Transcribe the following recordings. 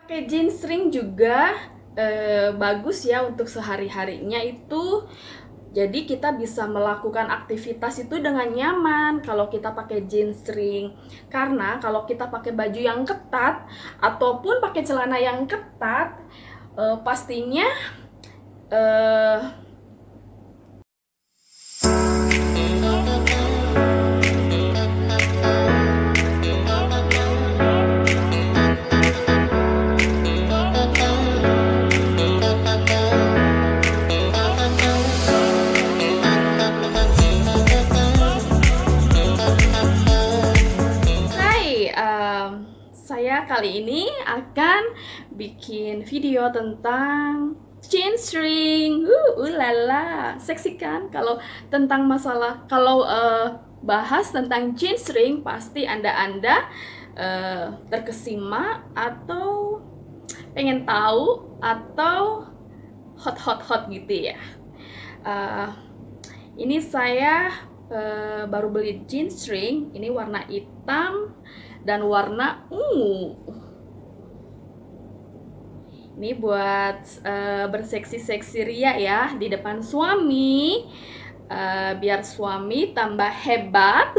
Pakai jeans ring juga bagus ya untuk sehari-harinya itu. Jadi kita bisa melakukan aktivitas itu dengan nyaman kalau kita pakai jeans ring. Karena kalau kita pakai baju yang ketat ataupun pakai celana yang ketat, pastinya eh, Hai, saya kali ini akan bikin video tentang jeans ring. Ulala, seksi kan? Kalau tentang masalah, kalau bahas tentang jeans ring, pasti anda terkesima atau pengen tahu atau hot gitu ya. Uh, ini saya baru beli jeans ring. Ini warna hitam dan warna ungu. Ini buat berseksi-seksi ria ya di depan suami, biar suami tambah hebat,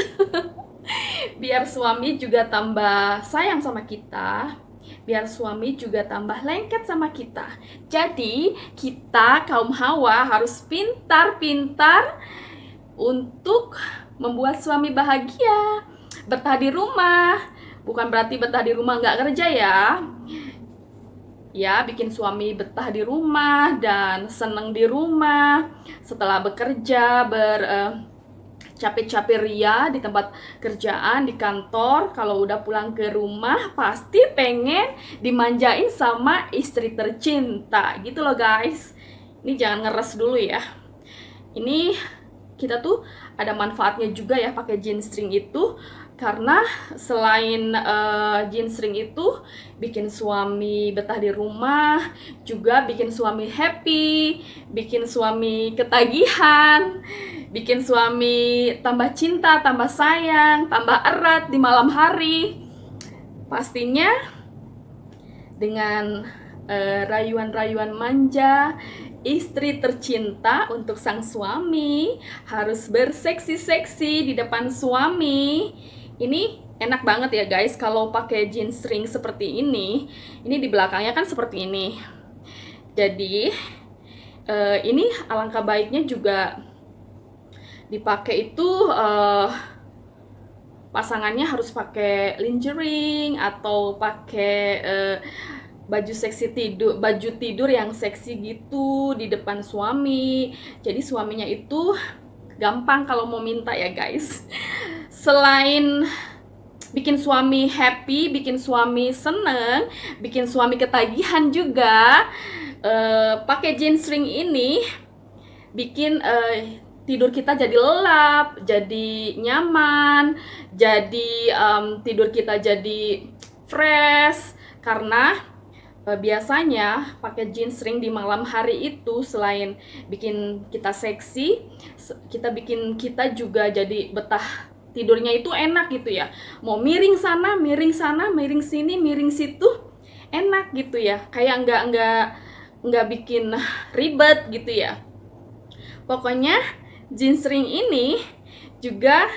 biar suami juga tambah sayang sama kita, biar suami juga tambah lengket sama kita. Jadi kita kaum hawa harus pintar-pintar untuk membuat suami bahagia, betah di rumah. Bukan berarti betah di rumah nggak kerja ya. Ya, bikin suami betah di rumah dan seneng di rumah setelah bekerja, capek-capek ria di tempat kerjaan, di kantor. Kalau udah pulang ke rumah pasti pengen dimanjain sama istri tercinta gitu loh guys. Ini jangan ngeres dulu ya. Ini kita tuh ada manfaatnya juga ya pakai jeans string itu, karena selain jeans string itu bikin suami betah di rumah, juga bikin suami happy, bikin suami ketagihan, bikin suami tambah cinta, tambah sayang, tambah erat di malam hari. Pastinya dengan rayuan-rayuan manja istri tercinta untuk sang suami, harus berseksi-seksi di depan suami. Ini enak banget ya guys kalau pakai jeans string seperti ini. Ini di belakangnya kan seperti ini. Jadi ini alangkah baiknya juga dipakai itu pasangannya harus pakai lingerie atau pakai baju seksi tidur, baju tidur yang seksi gitu di depan suami. Jadi suaminya itu gampang kalau mau minta ya guys. Selain bikin suami happy, bikin suami seneng, bikin suami ketagihan juga, pakai jeans ring ini bikin tidur kita jadi lelap, jadi nyaman, jadi tidur kita jadi fresh. Karena biasanya pakai jeans ring di malam hari itu selain bikin kita seksi, bikin kita juga jadi betah tidurnya itu enak gitu ya. Mau miring sana, miring sini, miring situ, enak gitu ya. Kayak nggak bikin ribet gitu ya. Pokoknya jeans ring ini juga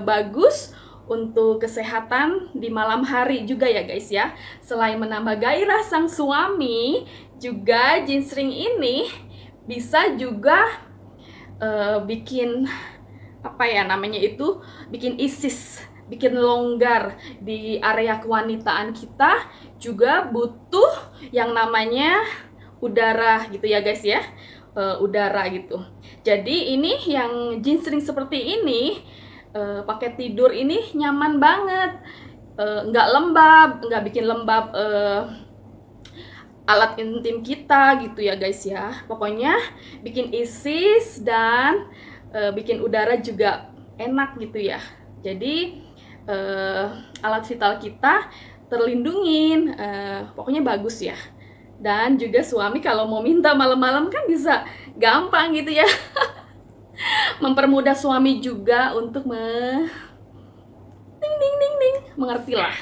bagus untuk kesehatan di malam hari juga ya guys ya. Selain menambah gairah sang suami, juga jeans ring ini bisa juga bikin apa ya namanya itu, bikin isis, bikin longgar di area kewanitaan kita. Juga butuh yang namanya udara gitu ya guys ya, udara gitu. Jadi ini yang jeans ring seperti ini, pakai tidur ini nyaman banget, nggak lembab, nggak bikin lembab alat intim kita gitu ya guys ya. Pokoknya bikin isis dan bikin udara juga enak gitu ya. Jadi alat vital kita terlindungin, pokoknya bagus ya. Dan juga suami kalau mau minta malam-malam kan bisa gampang gitu ya. Mempermudah suami juga untuk ding ding ding, mengertilah.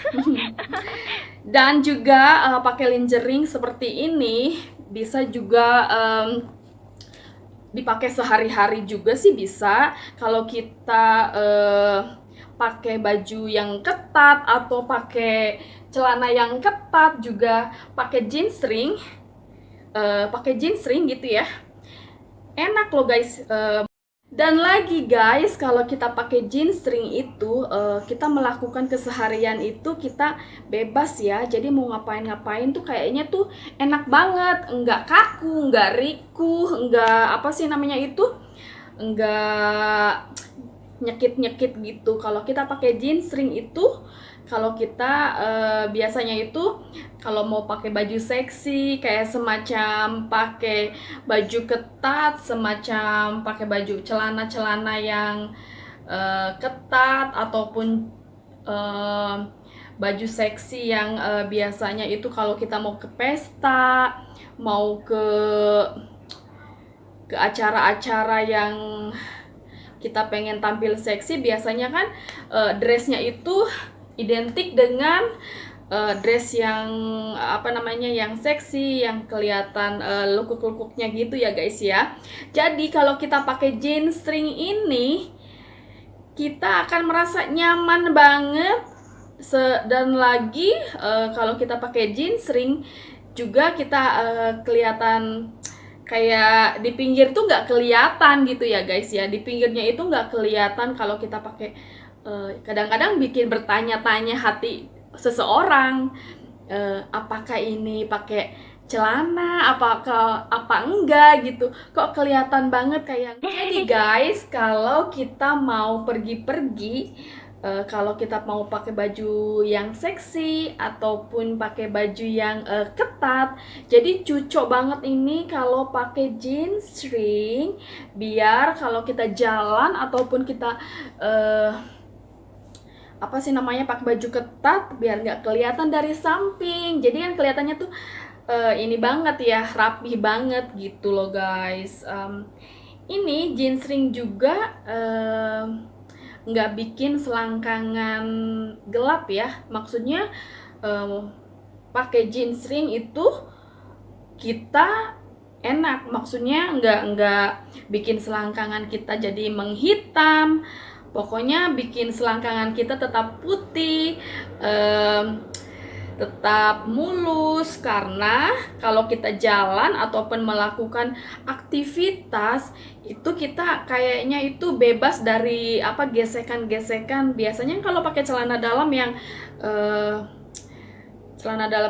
Dan juga pakai lingerie seperti ini bisa juga dipakai sehari-hari juga sih bisa. Kalau kita pakai baju yang ketat atau pakai celana yang ketat, juga pakai jeans ring gitu ya, enak loh guys. Dan lagi guys, kalau kita pakai jeans ring itu kita melakukan keseharian itu kita bebas ya. Jadi mau ngapain-ngapain tuh kayaknya tuh enak banget, enggak kaku, enggak riku, enggak apa sih namanya itu, enggak nyekit-nyekit gitu. Kalau kita pakai jeans ring itu, kalau kita biasanya itu kalau mau pakai baju seksi kayak semacam pakai baju ketat, semacam pakai baju celana-celana yang ketat, ataupun baju seksi yang biasanya itu kalau kita mau ke pesta, mau ke acara-acara yang kita pengen tampil seksi, biasanya kan dressnya itu identik dengan dress yang apa namanya, yang seksi, yang kelihatan lekuk-lekuknya gitu ya guys ya. Jadi kalau kita pakai jeans string ini, kita akan merasa nyaman banget. Dan lagi kalau kita pakai jeans string juga kita kelihatan kayak di pinggir tuh nggak kelihatan gitu ya guys ya. Di pinggirnya itu nggak kelihatan kalau kita pakai, kadang-kadang bikin bertanya-tanya hati seseorang, apakah ini pakai celana, apa enggak gitu, kok kelihatan banget kayak. Jadi guys, kalau kita mau pergi-pergi, kalau kita mau pakai baju yang seksi ataupun pakai baju yang ketat, jadi cocok banget ini kalau pakai jeans string, biar kalau kita jalan ataupun kita apa sih namanya, pakai baju ketat, biar nggak kelihatan dari samping. Jadi kan kelihatannya tuh ini banget ya, rapi banget gitu loh guys. Ini jeans ring juga nggak bikin selangkangan gelap ya. Maksudnya pakai jeans ring itu kita enak, maksudnya nggak bikin selangkangan kita jadi menghitam. Pokoknya bikin selangkangan kita tetap putih, tetap mulus, karena kalau kita jalan ataupun melakukan aktivitas itu kita kayaknya itu bebas dari apa, gesekan-gesekan. Biasanya kalau pakai celana dalam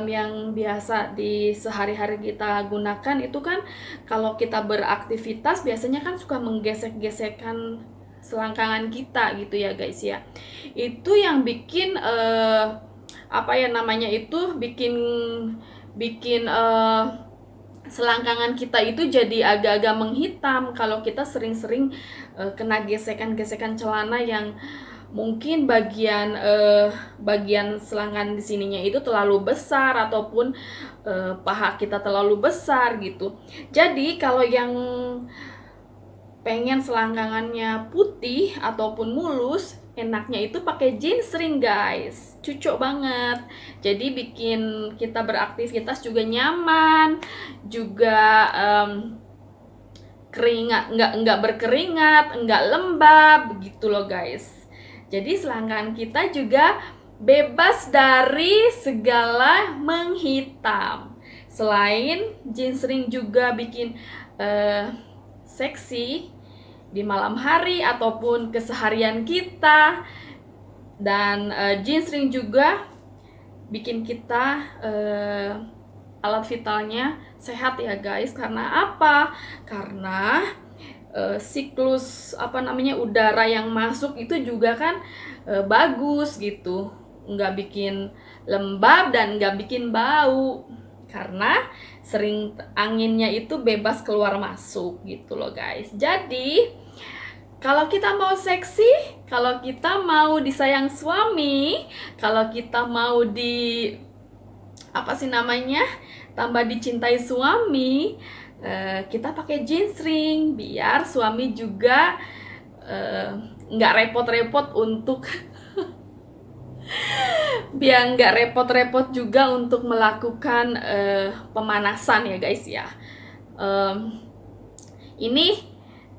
yang biasa di sehari-hari kita gunakan itu kan, kalau kita beraktivitas biasanya kan suka menggesek-gesekkan selangkangan kita gitu ya guys ya. Itu yang bikin apa ya namanya itu, bikin selangkangan kita itu jadi agak-agak menghitam kalau kita sering-sering kena gesekan-gesekan celana yang mungkin bagian selangkangan di sininya itu terlalu besar, ataupun paha kita terlalu besar gitu. Jadi kalau yang pengen selangkangannya putih ataupun mulus, enaknya itu pakai jeans ring guys, cocok banget. Jadi bikin kita beraktivitas juga nyaman, juga keringat, nggak berkeringat, nggak lembab gitu loh guys. Jadi selangkangan kita juga bebas dari segala menghitam. Selain jeans ring juga bikin seksi di malam hari ataupun keseharian kita, dan jeans ring juga bikin kita alat vitalnya sehat ya guys. Karena apa? Karena siklus apa namanya, udara yang masuk itu juga kan bagus gitu, nggak bikin lembab dan nggak bikin bau, karena sering anginnya itu bebas keluar masuk gitu loh guys. Jadi kalau kita mau seksi, kalau kita mau disayang suami, kalau kita mau apa sih namanya, tambah dicintai suami, kita pakai jeans ring biar suami juga nggak repot-repot untuk Biar nggak repot-repot juga untuk melakukan pemanasan ya guys ya. Ini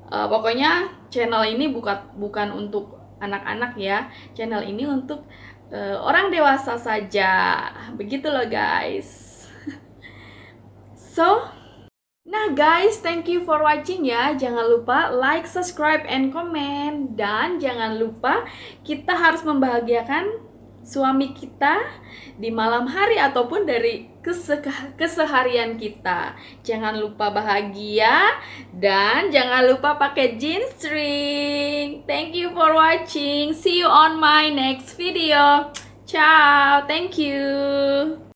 pokoknya channel ini bukan untuk anak-anak ya. Channel ini untuk orang dewasa saja. Begitu loh guys. So, nah guys, thank you for watching ya. Jangan lupa like, subscribe, and comment. Dan jangan lupa kita harus membahagiakan suami kita di malam hari ataupun dari keseharian kita. Jangan lupa bahagia dan jangan lupa pakai jeans string. Thank you for watching. See you on my next video. Ciao. Thank you.